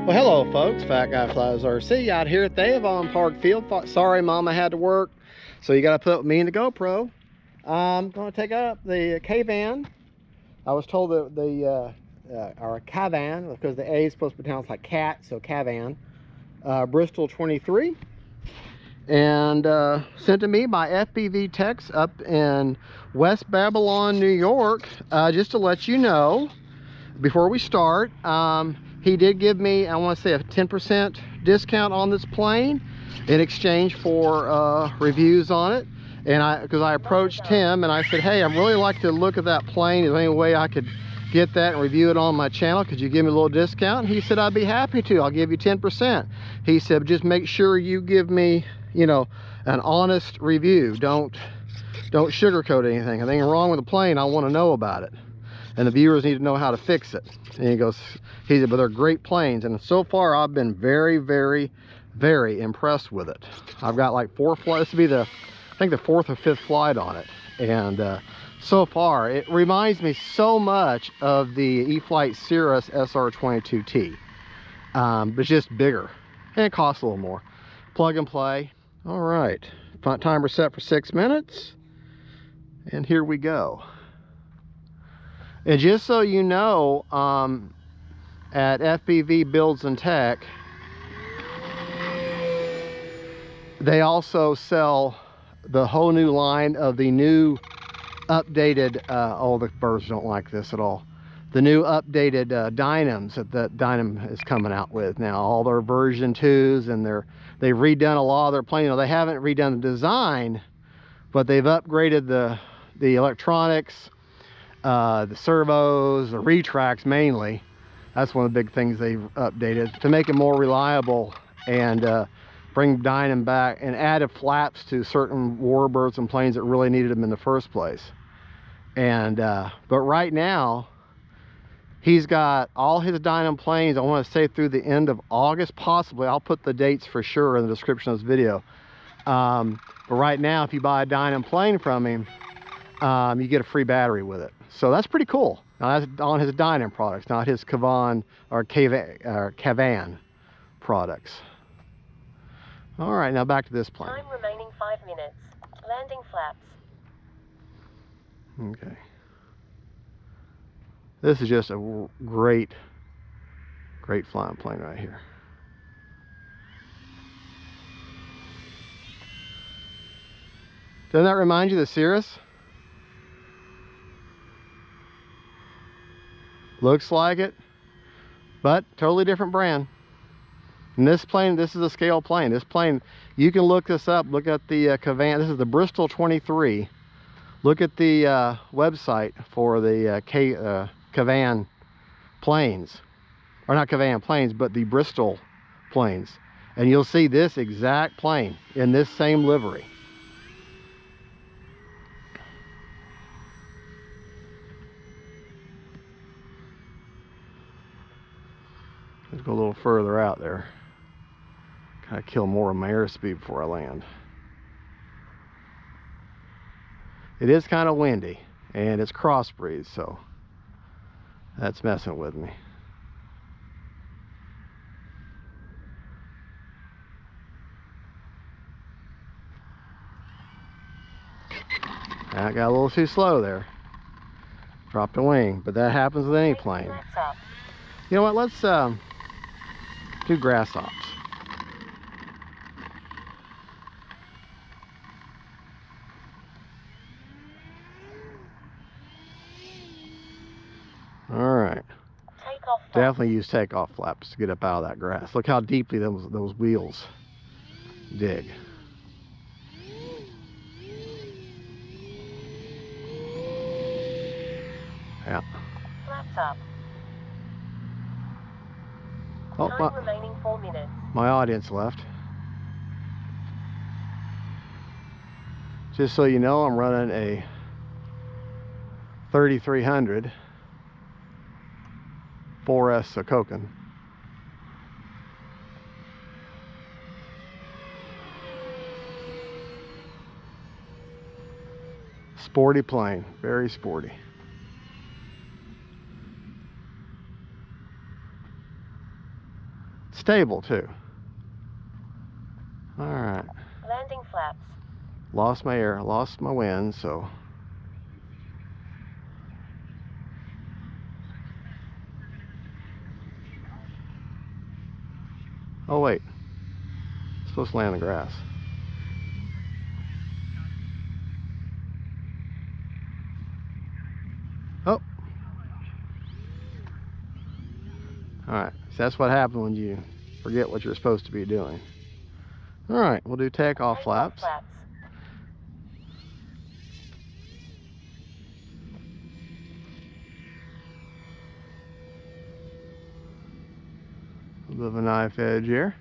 Well, hello folks, Fat Guy Flies RC out here at the Avon Park Field. Sorry Mama had to work, so you got to put me in the GoPro. I'm going to take up the KAVAN. I was told that or KAVAN, because the A is supposed to be pronounced like cat, so KAVAN. Bristol 23. And sent to me by FBV Techs up in West Babylon, New York. Just to let you know, before we start, he did give me, I want to say, a 10% discount on this plane in exchange for reviews on it. And because I approached him and I said, hey, I'd really like to look at that plane. Is there any way I could get that and review it on my channel? Could you give me a little discount? And he said, I'd be happy to. I'll give you 10%. He said, just make sure you give me, you know, an honest review. Don't sugarcoat anything. If anything wrong with the plane, I want to know about it. And the viewers need to know how to fix it. And he said, but they're great planes. And so far, I've been very, very, very impressed with it. I've got like 4 flights. This will be the, I think, the 4th or 5th flight on it. And so far, it reminds me so much of the E-flite Cirrus SR22T. But it's just bigger. And it costs a little more. Plug and play. All right. Timer set for 6 minutes. And here we go. And just so you know, at FBV Builds and Tech, they also sell the whole new line of the new updated, oh, the birds don't like this at all. The new updated Dynams that Dynam is coming out with now. All their version 2s, and they've redone a lot of their planes. You know, they haven't redone the design, but they've upgraded the electronics, the servos, the retracts mainly. That's one of the big things they've updated to make it more reliable, and bring Dynam back, and added flaps to certain warbirds and planes that really needed them in the first place. And but right now, he's got all his Dynam planes, I want to say through the end of August, possibly. I'll put the dates for sure in the description of this video. But right now, if you buy a Dynam plane from him, you get a free battery with it. So that's pretty cool. Now that's on his Dynam products, not his KAVAN or KAVAN products. All right, now back to this plane. Time remaining 5 minutes. Landing flaps. Okay. This is just a great flying plane right here. Doesn't that remind you of the Cirrus? Looks like it, but totally different brand. And this plane, this is a scale plane. This plane, you can look this up. Look at the KAVAN. This is the Bristol 23. Look at the website for the KAVAN planes, or not KAVAN planes, but the Bristol planes, and you'll see this exact plane in this same livery. Let's go a little further out there. Kind of kill more of my airspeed before I land. It is kind of windy, and it's cross breeze, so that's messing with me. I got a little too slow there. Dropped a wing, but that happens with any plane. You know what? Let's do grass hops. All right. Definitely use takeoff flaps to get up out of that grass. Look how deeply those wheels dig. Yeah. Flaps up. Oh, Time remaining 4 minutes. My audience left. Just so you know, I'm running a 3300 4S Sokokin. Sporty plane, very sporty. stable too. All right. Landing flaps. Lost my air, lost my wind, so. Oh wait, it's supposed to land in the grass. Oh. All right, so that's what happens when you forget what you're supposed to be doing. All right, we'll do takeoff flaps. Flaps. A bit of a knife edge here.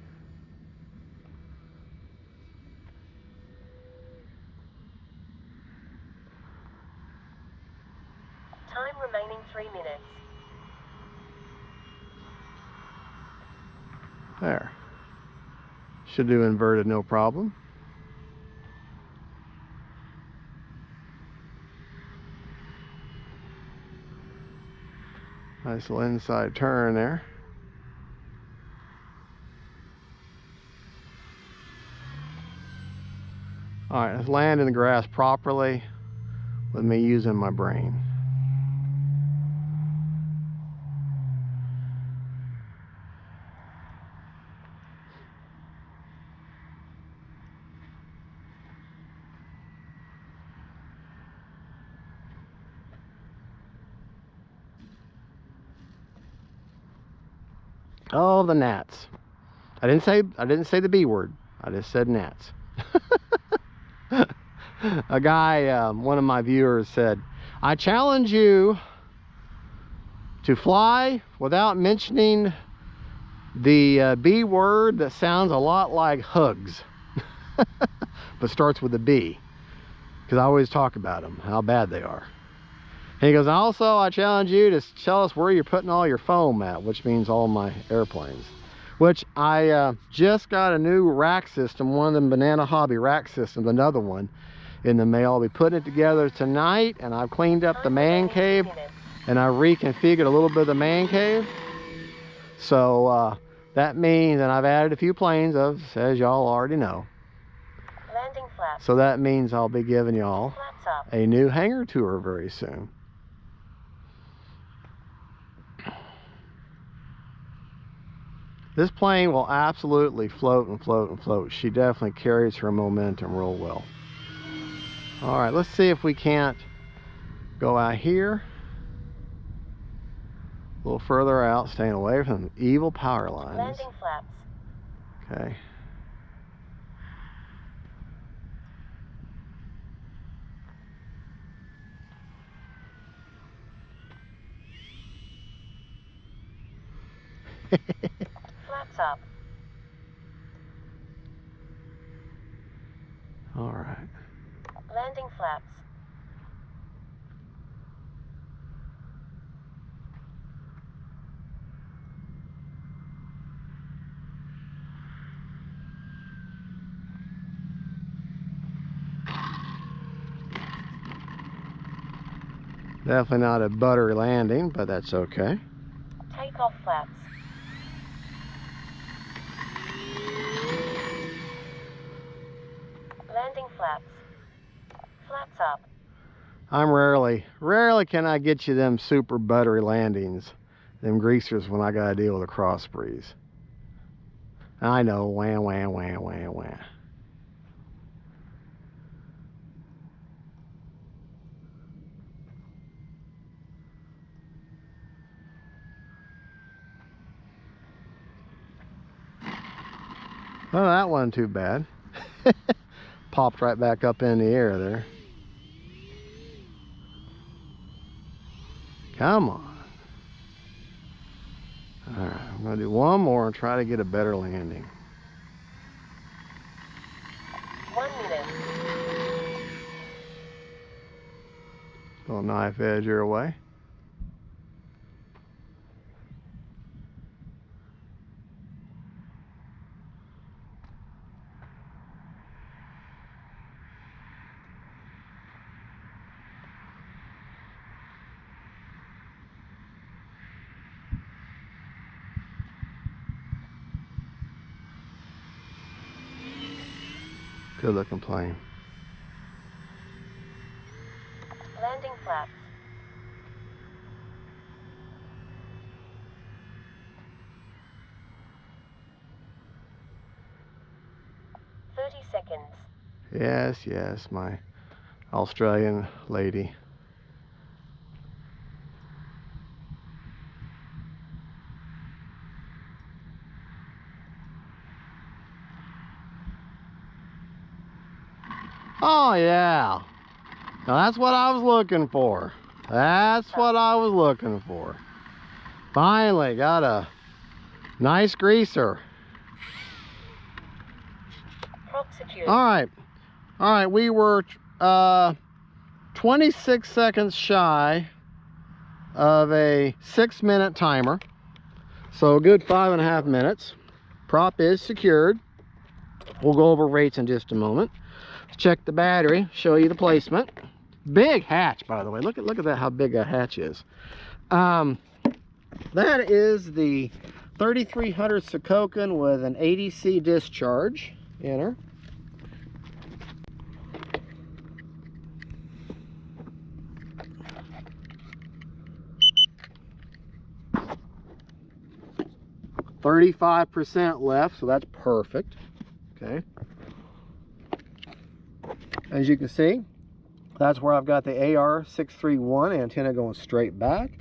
Time remaining 3 minutes. There. Should do inverted no problem. Nice little inside turn there. All right, let's land in the grass properly with me using my brain. Oh, the gnats. I didn't say the B word. I just said gnats. A guy, one of my viewers said, I challenge you to fly without mentioning the B word that sounds a lot like hugs, but starts with a B, because I always talk about them, how bad they are. And he goes, also, I challenge you to tell us where you're putting all your foam at, which means all my airplanes. Which I just got a new rack system, one of them Banana Hobby rack systems, another one in the mail. I'll be putting it together tonight, and I've cleaned up the man cave, and I reconfigured a little bit of the man cave. So that means, and I've added a few planes, as y'all already know. Landing flaps. So that means I'll be giving y'all a new hangar tour very soon. This plane will absolutely float and float and float. She definitely carries her momentum real well. All right, let's see if we can't go out here. A little further out, staying away from the evil power lines. Landing flaps. Okay. Flaps up. All right. Landing flaps. Definitely not a buttery landing, but that's okay. Takeoff flaps. Landing flaps. Flaps up. I'm rarely can I get you them super buttery landings, them greasers, when I gotta deal with a cross breeze. I know, wah, wah, wah, wah, wah. Well, that wasn't too bad. Popped right back up in the air there. Come on. All right, I'm gonna do one more and try to get a better landing. 1 minute. Little knife edge your way. Good looking plane. Landing flaps. Seconds. Yes, yes, my Australian lady. Oh yeah. Now that's what I was looking for. That's what I was looking for. Finally got a nice greaser. All right, we were 26 seconds shy of a 6-minute timer, so a good 5.5 minutes. Prop is secured. We'll go over rates in just a moment. Let's check the battery, show you the placement. Big hatch, by the way. Look at that, how big that hatch is. That is the 3300 Sokokan with an 80C discharge in her. %35 left, so that's perfect. Okay. As you can see, that's where I've got the AR631 antenna going straight back.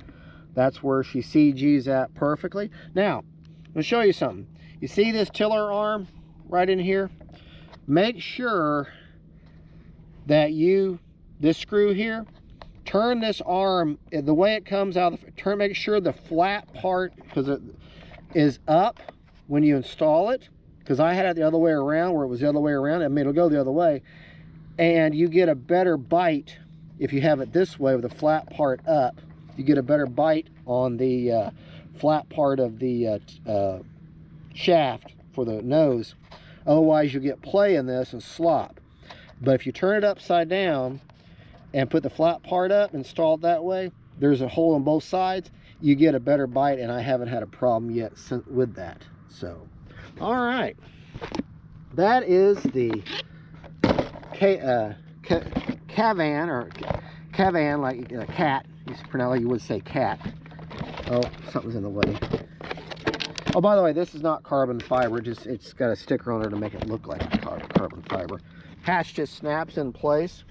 That's where she CGs at perfectly. Now, I'm going to show you something. You see this tiller arm right in here? Make sure that this screw here, turn this arm, the way it comes out, make sure the flat part, because it is up when you install it, because I had it the other way around, where it was the other way around. I mean, it'll go the other way, and you get a better bite if you have it this way with the flat part up. You get a better bite on the flat part of the shaft for the nose. Otherwise, you'll get play in this and slop. But if you turn it upside down and put the flat part up, install it that way, there's a hole on both sides, you get a better bite, and I haven't had a problem yet with that. So, all right, that is the KAVAN, or KAVAN, like cat. You pronounce like you would say cat. Oh, something's in the way. Oh, by the way, this is not carbon fiber. It's got a sticker on there to make it look like carbon fiber. Hatch just snaps in place.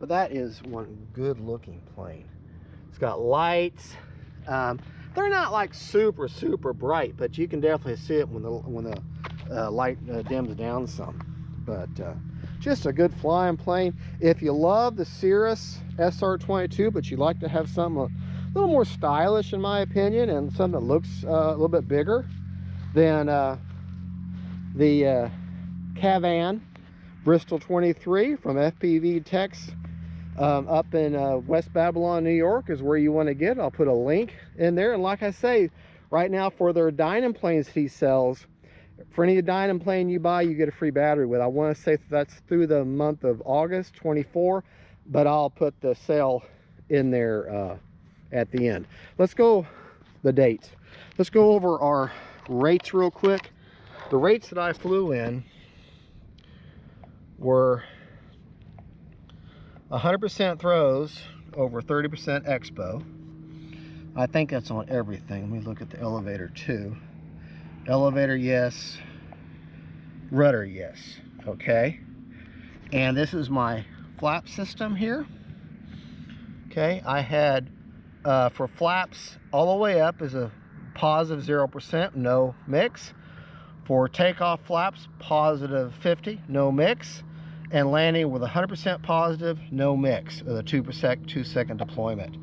But that is one good looking plane. It's got lights. They're not like super bright, but you can definitely see it when the light dims down some. But just a good flying plane. If you love the Cirrus SR22, but you like to have something a little more stylish, in my opinion, and something that looks a little bit bigger, then the KAVAN Bristol 23 from FPV Techs up in West Babylon, New York is where you want to get. I'll put a link in there. And like I say, right now for their Dynam planes he sells, for any Dynam plane you buy, you get a free battery with. I want to say that's through the month of August 24, but I'll put the sale in there at the end. Let's go the dates. Let's go over our rates real quick. The rates that I flew in were 100% throws over 30% expo. I think that's on everything. Let me look at the elevator too. Elevator, yes. Rudder, yes. Okay. And this is my flap system here. Okay. I had for flaps all the way up is a positive 0%, no mix. For takeoff flaps, positive 50, no mix. And landing with 100% positive, no mix, with a 2-second deployment.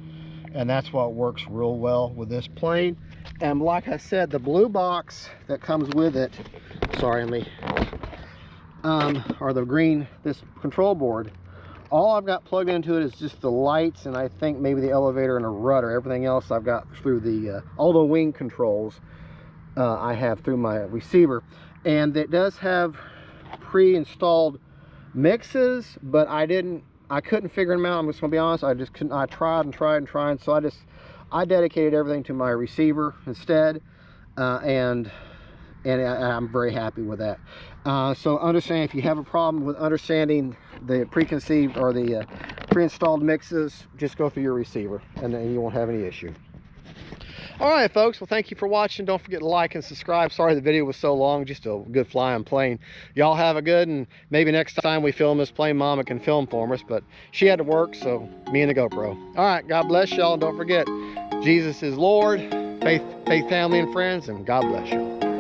And that's what works real well with this plane. And like I said, the blue box that comes with it, sorry, or the green, this control board, all I've got plugged into it is just the lights, and I think maybe the elevator and a rudder. Everything else I've got through the, all the wing controls I have through my receiver. And it does have pre-installed mixes, but I couldn't figure them out. I'm just gonna be honest, I just couldn't. I tried and tried, so I dedicated everything to my receiver instead, and and I'm very happy with that. So understand, if you have a problem with understanding the preconceived or the pre-installed mixes, just go through your receiver and then you won't have any issue. All right, folks, well, thank you for watching. Don't forget to like and subscribe. Sorry the video was so long, just a good flying plane. Y'all have a good, and maybe next time we film this plane, Mama can film for us, but she had to work, so me and the GoPro. All right, God bless y'all. Don't forget, Jesus is Lord. Faith, family, and friends, and God bless you.